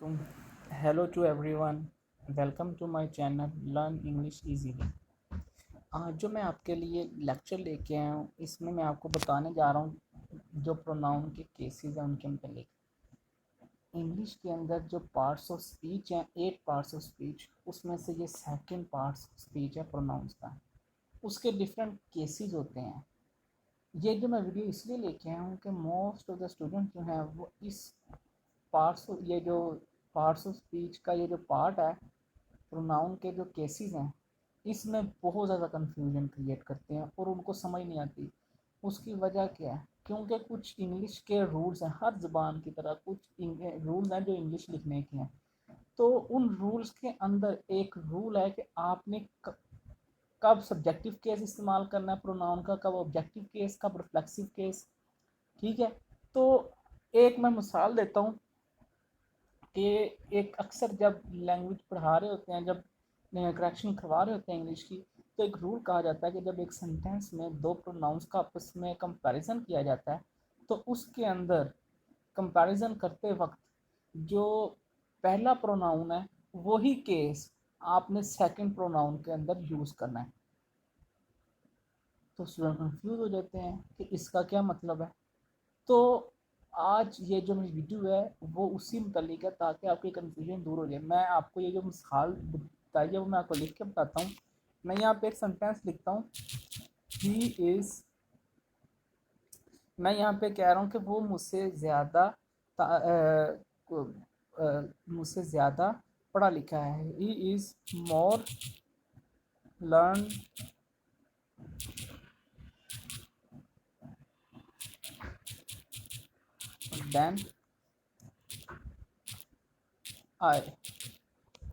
Assalamualaikum. Hello to everyone. Welcome to my channel Learn English Easily. आज जो मैं आपके लिए लेक्चर लेके आया हूँ इसमें मैं आपको बताने जा रहा हूँ जो प्रोनाउन के केसेस हैं उनके मतलब इंग्लिश के अंदर जो पार्ट्स ऑफ स्पीच हैं 8 पार्ट्स ऑफ स्पीच उसमें से ये सेकंड पार्ट्स स्पीच है प्रोनाउंस का। उसके डिफरेंट केसेस होते हैं। ये जो मैं वीडियो इसलिए लेके आया हूँ कि मोस्ट ऑफ द स्टूडेंट जो हैं वो इस पार्ट्स ये जो पार्ट्स ऑफ स्पीच का ये जो पार्ट है प्रोनाउन के जो केसेस हैं इसमें बहुत ज़्यादा कंफ्यूजन क्रिएट करते हैं और उनको समझ नहीं आती। उसकी वजह क्या है? क्योंकि कुछ इंग्लिश के रूल्स हैं, हर ज़बान की तरह कुछ रूल्स हैं जो इंग्लिश लिखने के हैं। तो उन रूल्स के अंदर एक रूल है कि आपने कब सब्जेक्टिव केस इस्तेमाल करना है प्रोनाउन का, कब ऑब्जेक्टिव केस, कब रिफ्लेक्सिव केस। ठीक है, तो एक मैं मिसाल देता हूँ कि एक अक्सर जब लैंग्वेज पढ़ा रहे होते हैं, जब करेक्शन करवा रहे होते हैं इंग्लिश की, तो एक रूल कहा जाता है कि जब एक सेंटेंस में दो प्रोनाउंस का आपस में कंपैरिजन किया जाता है तो उसके अंदर कंपैरिजन करते वक्त जो पहला प्रोनाउन है वही केस आपने सेकंड प्रोनाउन के अंदर यूज़ करना है। तो स्टूडेंट कंफ्यूज हो जाते हैं कि इसका क्या मतलब है। तो आज ये जो मेरी वीडियो है वो उसी मुतल्लिक है ताकि आपकी कन्फ्यूजन दूर हो जाए। मैं आपको ये जो मिसाल बताई है वो मैं आपको लिख के बताता हूँ। मैं यहाँ पे एक सेंटेंस लिखता हूँ, ही इज़। मैं यहाँ पे कह रहा हूँ कि वो मुझसे ज़्यादा पढ़ा लिखा है। He is more learn than I.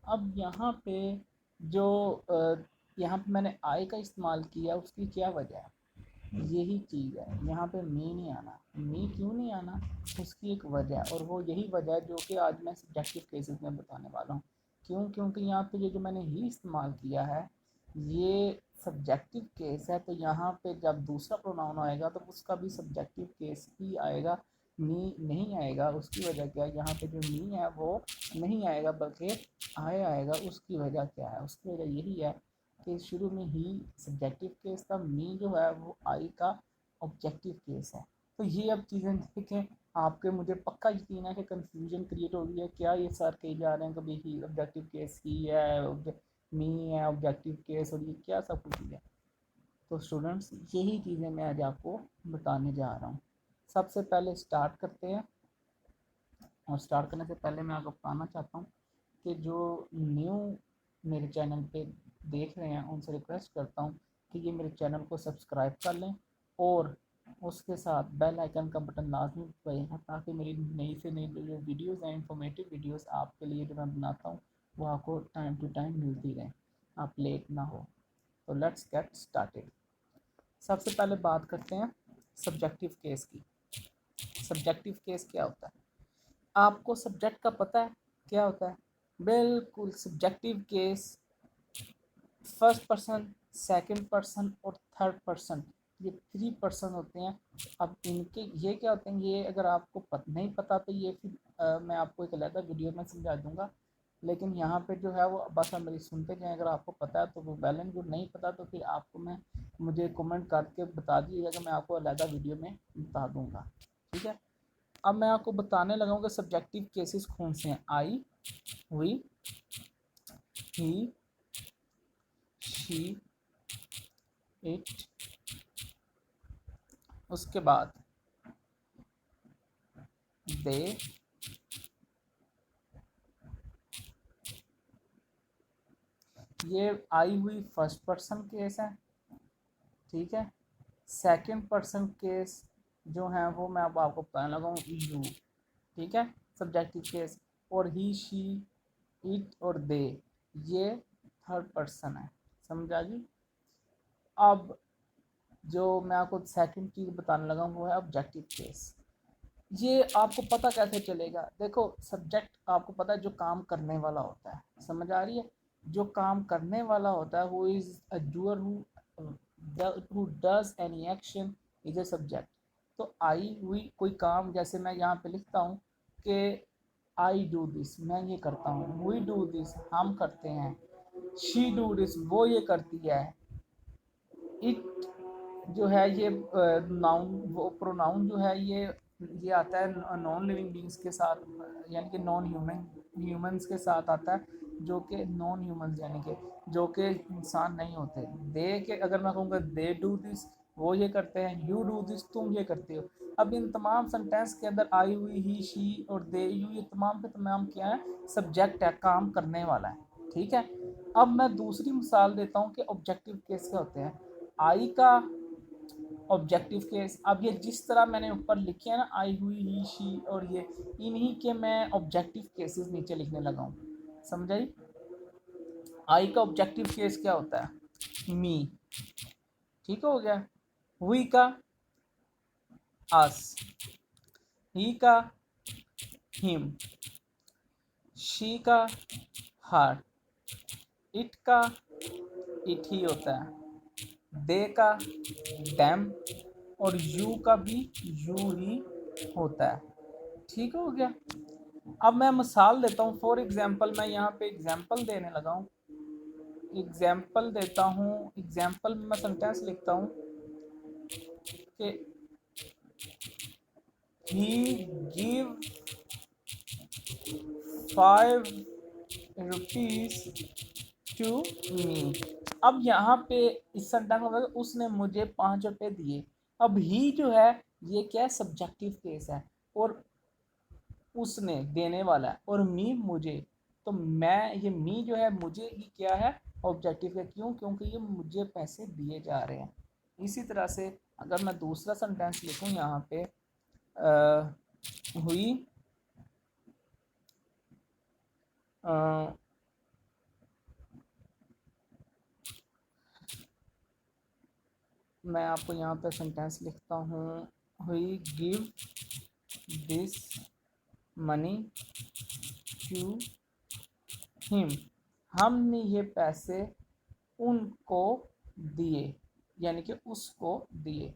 अब यहाँ पे जो यहाँ पे मैंने आई का इस्तेमाल किया उसकी क्या वजह है? यही चीज़ है, यहाँ पे मी नहीं आना। मी क्यों नहीं आना? उसकी एक वजह है और वो यही वजह है जो कि आज मैं सब्जेक्टिव केसेस में बताने वाला हूँ। क्यों? क्योंकि यहाँ पे ये जो मैंने ही इस्तेमाल किया है ये सब्जेक्टिव केस है, तो यहाँ पे जब दूसरा प्रोनाउन आएगा तो उसका भी सब्जेक्टिव केस ही आएगा, मी नहीं आएगा। उसकी वजह क्या है? यहाँ पे जो मी है वो नहीं आएगा बल्कि आए आएगा। उसकी वजह क्या है? उसकी वजह यही है कि शुरू में ही सब्जेक्टिव केस था, मी जो है वो आई का ऑब्जेक्टिव केस है। तो ये अब चीज़ें देखें, आपके मुझे पक्का यकीन है कि कन्फ्यूजन क्रिएट हो गई है। क्या ये सर कही जा रहे हैं कभी ही ऑब्जेक्टिव केस ही है, मी है ऑब्जेक्टिव केस, और ये क्या सब कुछ है। तो स्टूडेंट्स यही चीज़ें मैं आज आपको बताने जा रहा हूँ। सबसे पहले स्टार्ट करते हैं, और स्टार्ट करने से पहले मैं आपको बताना चाहता हूँ कि जो न्यू मेरे चैनल पे देख रहे हैं उनसे रिक्वेस्ट करता हूँ कि ये मेरे चैनल को सब्सक्राइब कर लें और उसके साथ बेल आइकन का बटन लाजमी दबाइएगा ताकि मेरी नई से नई जो वीडियोज़ हैं, इंफॉर्मेटिव वीडियोज़ आपके लिए जो मैं बनाता हूँ वो आपको टाइम टू टाइम मिलती रहे, आप लेट ना हो। तो लेट्स गेट स्टार्टेड। सबसे पहले बात करते हैं सब्जेक्टिव केस की। सब्जेक्टिव केस क्या होता है? आपको सब्जेक्ट का पता है क्या होता है? बिल्कुल, subjective case first person, second person और थर्ड पर्सन, ये 3 पर्सन होते हैं। अब इनके ये क्या होते हैं, ये अगर आपको नहीं पता तो ये फिर मैं आपको एक अलग वीडियो में समझा दूंगा। लेकिन यहाँ पे जो है वो बस आप मेरी सुनते जाएं। अगर आपको पता है तो वो वेल एंड गुड, नहीं पता तो फिर आपको मैं मुझे कमेंट करके बता दीजिएगा कि मैं आपको अलग वीडियो में बता दूंगा। ठीक है, अब मैं आपको बताने लगा हूँ कि सब्जेक्टिव केसेस कौन से हैं। आई, वी, ही, शी, इट। उसके बाद दे, ये आई हुई फर्स्ट पर्सन केस है। ठीक है, सेकंड पर्सन केस जो है वो मैं अब आपको बताने लगा हूँ, यू। ठीक है, सब्जेक्टिव केस। और ही, शी, इट और दे ये थर्ड पर्सन है। समझ आ गई? अब जो मैं आपको सेकंड चीज़ बताने लगा हूँ वो है ऑब्जेक्टिव केस। ये आपको पता कैसे चलेगा? देखो, सब्जेक्ट आपको पता है जो काम करने वाला होता है, समझ आ रही है? जो काम करने वाला होता है who is a doer, who does any action is a subject. तो आई हुई कोई काम, जैसे मैं यहाँ पे लिखता हूँ कि आई डू दिस, मैं ये करता हूँ। वी डू दिस, हम करते हैं। शी डू दिस, वो ये करती है। इट जो है ये नाउन, वो प्रोनाउन जो है ये आता है नॉन लिविंग बींग्स के साथ, यानी कि नॉन ह्यूमंस के साथ आता है, जो कि नॉन ह्यूमंस यानी कि जो कि इंसान नहीं होते। दे के अगर मैं कहूँगा दे डू दिस, वो ये करते हैं। यू डू दिस, तुम ये करते हो। अब इन तमाम सेंटेंस के अंदर आई हुई, ही, शी और दे, यू, ये तमाम के तमाम क्या है, सब्जेक्ट है, काम करने वाला है। ठीक है। अब मैं दूसरी मिसाल देता हूँ कि ऑब्जेक्टिव केस क्या होते हैं। आई का ऑब्जेक्टिव केस, अब ये जिस तरह मैंने ऊपर लिखे हैं ना, आई हुई, ही, शी और ये, इन्हीं के मैं ऑब्जेक्टिव केसेस नीचे लिखने लगा हूँ। समझाई? आई का ऑब्जेक्टिव केस क्या होता है? मी। ठीक हो गया। हुई का अस, ही का हिम, शी का हर, इट का इट ही होता है, दे का डैम और यू का भी यू ही होता है। ठीक हो गया। अब मैं मिसाल देता हूँ। फॉर एग्जाम्पल, मैं यहाँ पे एग्जाम्पल देने लगा हूँ। एग्जाम्पल देता हूँ। एग्जाम्पल में मैं सेंटेंस लिखता हूँ कि ही गिव 5 रुपीज टू मी। अब यहाँ पे इस सेंटेंस में उसने मुझे 5 रुपए दिए। अब ही जो है ये क्या है, सब्जेक्टिव केस है, और उसने देने वाला है, और मी मुझे। तो मैं, ये मी जो है मुझे, ये क्या है, ऑब्जेक्टिव है। क्यों? क्योंकि ये मुझे पैसे दिए जा रहे हैं। इसी तरह से अगर मैं दूसरा सेंटेंस लिखूं यहाँ पे, हुई आ, मैं आपको यहाँ पे सेंटेंस लिखता हूँ। We give this money to him, हमने ये पैसे उनको दिए, यानी कि उसको दिए।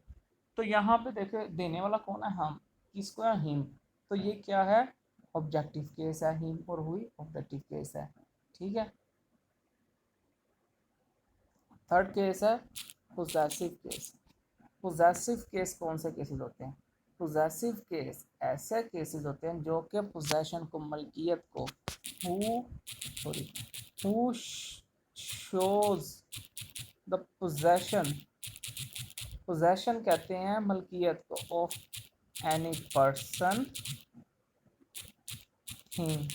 तो यहाँ पे देखे देने वाला कौन है? हम। किसको है? हिम। तो ये क्या है? ऑब्जेक्टिव केस है। हिम और हुई ऑब्जेक्टिव केस है। ठीक है। थर्ड केस है पोजेसिव केस। पोजेसिव केस कौन से केसेस होते हैं? पोजेसिव केस ऐसे केसेस होते हैं जो कि पोजेशन को, मलकियत को, who shows the possession, possession कहते हैं मलकियत को, ऑफ एनी पर्सन, थिंग।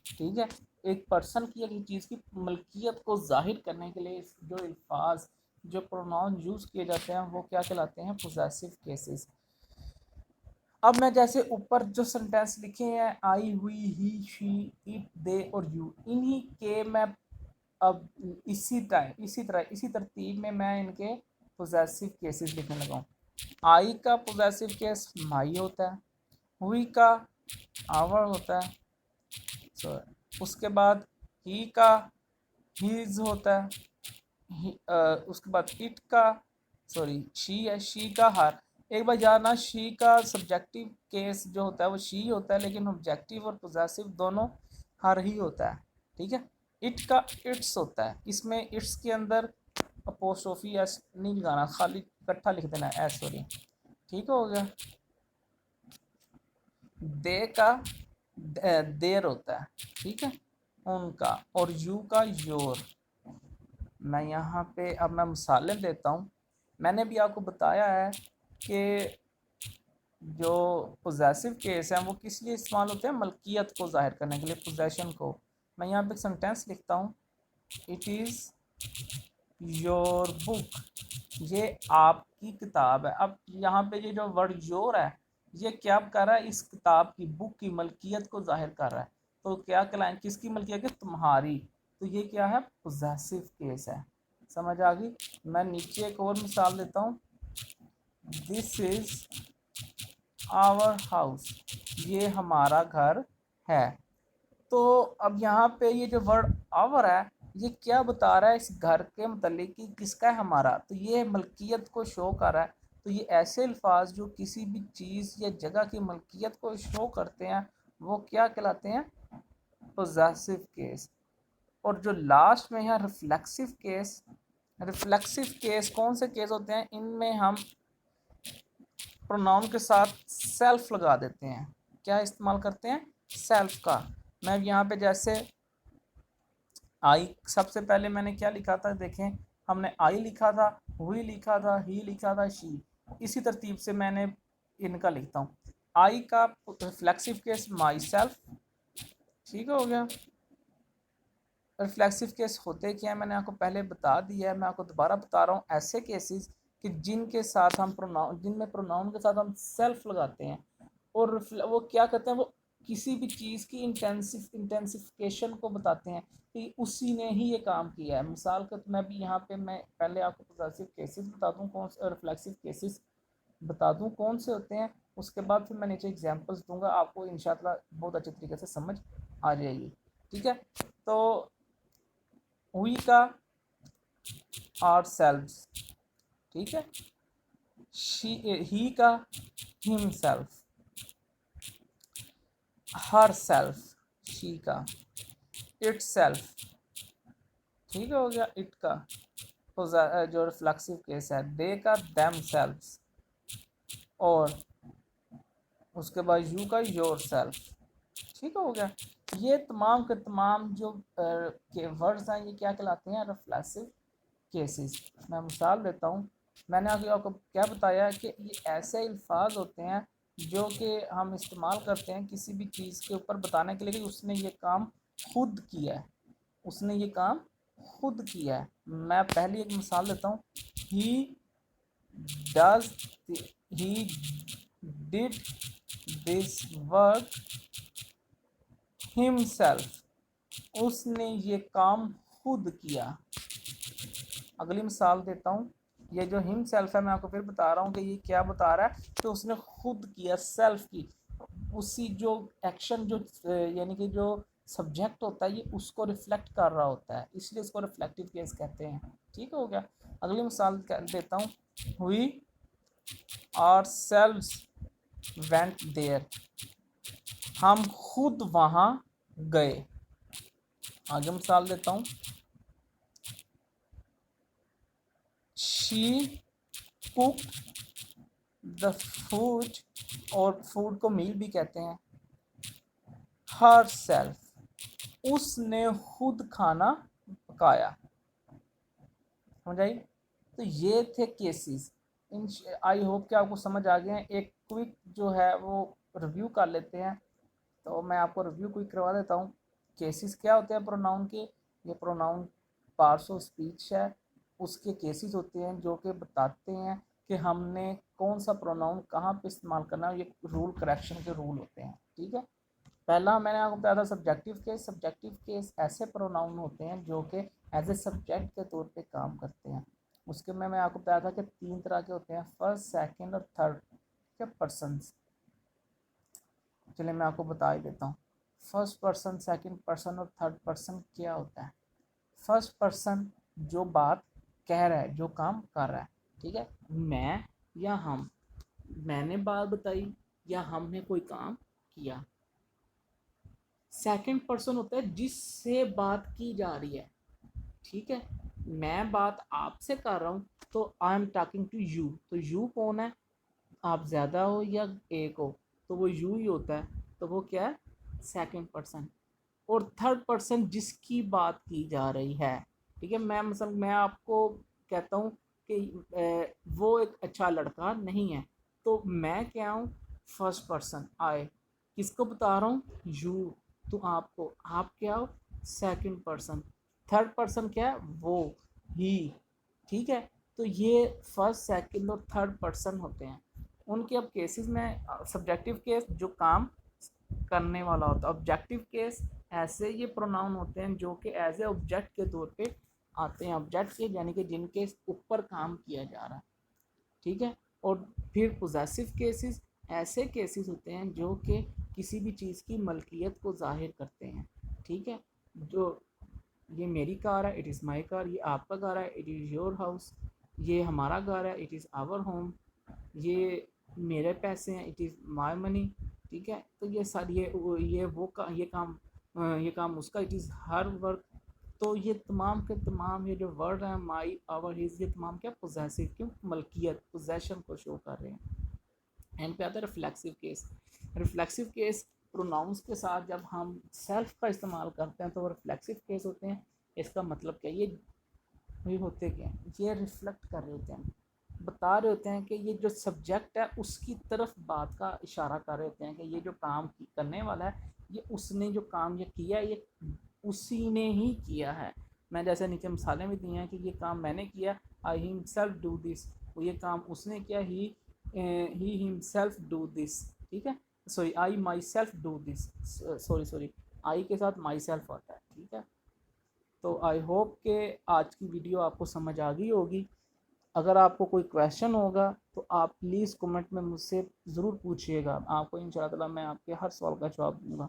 ठीक है। एक पर्सन की, एक चीज़ की मलकियत को जाहिर करने के लिए जो अल्फाज, जो प्रोनाउन यूज़ किए जाते हैं, वो क्या कहलाते हैं? Possessive cases. अब मैं जैसे ऊपर जो सेंटेंस लिखे हैं, आई, हुई, ही, शी, इट, दे और यू, इन्हीं के मैं अब इसी तरह इसी तरतीब में मैं इनके पोजेसिव केसेस लिखने लगा हूँ। आई का पोजेसिव केस माई होता है। हुई का आवर होता है। उसके बाद ही का हीज होता है। उसके बाद इट का, सॉरी शी है, शी का हर। एक बार जानना, शी का सब्जेक्टिव केस जो होता है वो शी होता है, लेकिन ऑब्जेक्टिव और पोजेसिव दोनों हर ही होता है। ठीक है। इट का इट्स होता है। इसमें इट्स के अंदर अपोस्ट्रोफी एस नहीं लगाना, खाली इकट्ठा लिख देना एस, सॉरी। ठीक हो गया। दे का देर होता है। ठीक है। उनका, और यू का योर। मैं यहाँ पे अब मैं मिसालें देता हूँ। मैंने भी आपको बताया है कि जो पोजेसिव केस हैं वो किस लिए इस्तेमाल होते हैं? मलकियत को जाहिर करने के लिए, पोजेशन को। मैं यहाँ पे सेंटेंस लिखता हूँ, इट इज़ योर बुक, ये आपकी किताब है। अब यहाँ पे ये जो वर्ड योर है, ये क्या कर रहा है? इस किताब की, बुक की मलकियत को जाहिर कर रहा है। तो क्या कहलाए? किसकी मलकियत है? तुम्हारी। तो ये क्या है? पोजेसिव केस है। समझ आ गई? मैं नीचे एक और मिसाल देता हूँ। दिस इज आवर हाउस, ये हमारा घर है। तो अब यहाँ पे ये जो वर्ड आवर है, ये क्या बता रहा है इस घर के मतलब कि किसका है? हमारा। तो ये मलकियत को शो कर रहा है। तो ये ऐसे अल्फाज जो किसी भी चीज़ या जगह की मलकियत को शो करते हैं, वो क्या कहलाते हैं, पोजेसिव केस। और जो लास्ट में है रिफ्लेक्सिव केस, रिफ्लेक्सिव केस कौन से केस होते हैं, इनमें हम प्रोनाउन के साथ सेल्फ लगा देते हैं। क्या इस्तेमाल करते हैं, सेल्फ का। मैं यहाँ पे जैसे आई, सबसे पहले मैंने क्या लिखा था, देखें हमने आई लिखा था, हुई लिखा था, ही लिखा था, शी। इसी तरतीब से मैंने इनका लिखता हूँ। आई का रिफ्लेक्सिव केस माई सेल्फ, ठीक हो गया। रिफ्लेक्सिव केस होते क्या है मैंने आपको पहले बता दिया है, मैं आपको दोबारा बता रहा हूँ। ऐसे केसेस कि जिनके साथ हम प्रोनाउन, जिनमें प्रोनाउन के साथ हम सेल्फ लगाते हैं, और वो क्या करते हैं, वो किसी भी चीज़ की इंटेंसिफिकेशन को बताते हैं कि उसी ने ही ये काम किया है। मिसाल के तो मैं भी यहाँ पे मैं पहले आपको पॉजिटिव केसेस बता दूँ कौन से, रिफ्लेक्सिव केसेस बता दूँ कौन से होते हैं, उसके बाद फिर मैं नीचे एग्जांपल्स दूंगा, आपको इंशाल्लाह बहुत अच्छे तरीके से समझ आ जाएगी। ठीक है, तो वी का आर सेल्व्स, ठीक है, शी ही का him self, her self, she का इट सेल्फ, ठीक हो गया। इट का जो रिफ्लेक्सिव केस है, दे का देम सेल्व्स, और उसके बाद यू का योर सेल्फ, ठीक हो गया। ये तमाम के तमाम जो के वर्ड्स हैं, ये क्या कहलाते हैं, रिफ्लेक्सिव केसेस। मैं मिसाल देता हूँ, मैंने आगे आपको क्या बताया कि ये ऐसे अल्फाज होते हैं जो कि हम इस्तेमाल करते हैं किसी भी चीज़ के ऊपर बताने के लिए कि उसने ये काम खुद किया है, उसने ये काम खुद किया है। मैं पहली एक मिसाल देता हूँ, he does, he did this work himself, उसने ये काम खुद किया। अगली मिसाल देता हूँ, ये जो हिम सेल्फ है मैं आपको फिर बता रहा हूँ कि ये क्या बता रहा है कि उसने खुद किया, सेल्फ की, उसी जो एक्शन जो यानी कि जो सब्जेक्ट होता है ये उसको रिफ्लेक्ट कर रहा होता है, इसलिए इसको रिफ्लेक्टिव केस कहते हैं। ठीक हो गया। अगली मिसाल देता हूँ, we ourselves went there, हम खुद वहाँ गए। आगे मिसाल देता हूँ, शी कुक द फूड, और फूड को मील भी कहते हैं, हर सेल्फ, उसने खुद खाना पकाया। समझ आई। तो ये थे केसेस। इन आई होप कि आपको समझ आ गए हैं। एक क्विक जो है वो रिव्यू कर लेते हैं, तो मैं आपको रिव्यू क्विक करवा देता हूँ। केसेस क्या होते हैं प्रोनाउन के, ये प्रोनाउन पार्ट्स ऑफ स्पीच है, उसके केसेस होते हैं जो कि बताते हैं कि हमने कौन सा प्रोनाउन कहाँ पे इस्तेमाल करना है। ये रूल करेक्शन के रूल होते हैं। ठीक है, पहला मैंने आपको बताया था सब्जेक्टिव केस। सब्जेक्टिव केस ऐसे प्रोनाउन होते हैं जो कि एज ए सब्जेक्ट के तौर पे काम करते हैं। उसके में मैं आपको बताया था कि 3 तरह के होते हैं, फर्स्ट, सेकंड और थर्ड के पर्सन्स। चलिए मैं आपको बता ही देता हूँ, फर्स्ट पर्सन, सेकंड पर्सन और थर्ड पर्सन क्या होता है। फर्स्ट पर्सन जो बात कह रहा है, जो काम कर रहा है, ठीक है, मैं या हम, मैंने बात बताई या हमने कोई काम किया। सेकंड पर्सन होता है जिससे बात की जा रही है, ठीक है, मैं बात आपसे कर रहा हूँ तो I am talking to you. तो यू कौन है, आप ज़्यादा हो या एक हो, तो वो यू ही होता है, तो वो क्या है, सेकंड पर्सन। और थर्ड पर्सन जिसकी बात की जा रही है, ठीक है, मैं आपको कहता हूँ कि वो एक अच्छा लड़का नहीं है, तो मैं क्या हूँ, फर्स्ट पर्सन आई, किसको बता रहा हूँ, यू, तो आपको, आप क्या हो, सेकंड पर्सन। थर्ड पर्सन क्या है, वो, ही, ठीक है। तो ये फर्स्ट, सेकंड और थर्ड पर्सन होते हैं। उनके अब केसेस में सब्जेक्टिव केस जो काम करने वाला होता है, ऑब्जेक्टिव केस ऐसे ये प्रोनाउन होते हैं जो कि एज ए ऑब्जेक्ट के तौर पे आते हैं, ऑब्जेक्ट के यानी कि जिनके ऊपर काम किया जा रहा है, ठीक है। और फिर पोजेसिव केसेस ऐसे केसेस होते हैं जो कि किसी भी चीज़ की मलकियत को जाहिर करते हैं, ठीक है। जो ये मेरी कार है, इट इज़ माई कार, ये आपका घर है, इट इज़ योर हाउस, ये हमारा घर है, इट इज़ आवर होम, ये मेरे पैसे हैं, इट इज़ माई मनी, ठीक है। तो ये सारी ये काम उसका, इट इज़ हर वर्क। तो ये तमाम के तमाम ये जो वर्ड हैं, माई, आवर, हिज, ये तमाम क्या पोजेसिव, क्यों, मलकियत, पोजेशन को शो कर रहे हैं। एंड पे आता है reflexive case. Reflexive case pronouns के साथ जब हम सेल्फ का इस्तेमाल करते हैं तो वो रिफ्लेक्सिव केस होते हैं। इसका मतलब क्या, ये होते क्या हैं, ये रिफ्लेक्ट कर रहे होते हैं, बता रहे होते हैं कि ये जो सब्जेक्ट है उसकी तरफ बात का इशारा कर रहे होते हैं कि ये जो काम करने वाला है, ये उसने जो काम ये किया है, ये उसी ने ही किया है। मैं जैसे नीचे मिसालें भी दी हैं कि ये काम मैंने किया, आई हिमसेल्फ डू दिस, वो ये काम उसने किया, ही हिमसेल्फ डू दिस, ठीक है। Sorry, I myself do this, sorry, I के साथ माई सेल्फ आता है, ठीक है। तो आई होप कि आज की वीडियो आपको समझ आ गई होगी। अगर आपको कोई क्वेश्चन होगा तो आप प्लीज़ कमेंट में मुझसे ज़रूर पूछिएगा, आपको इंशाअल्लाह मैं आपके हर सवाल का जवाब दूँगा।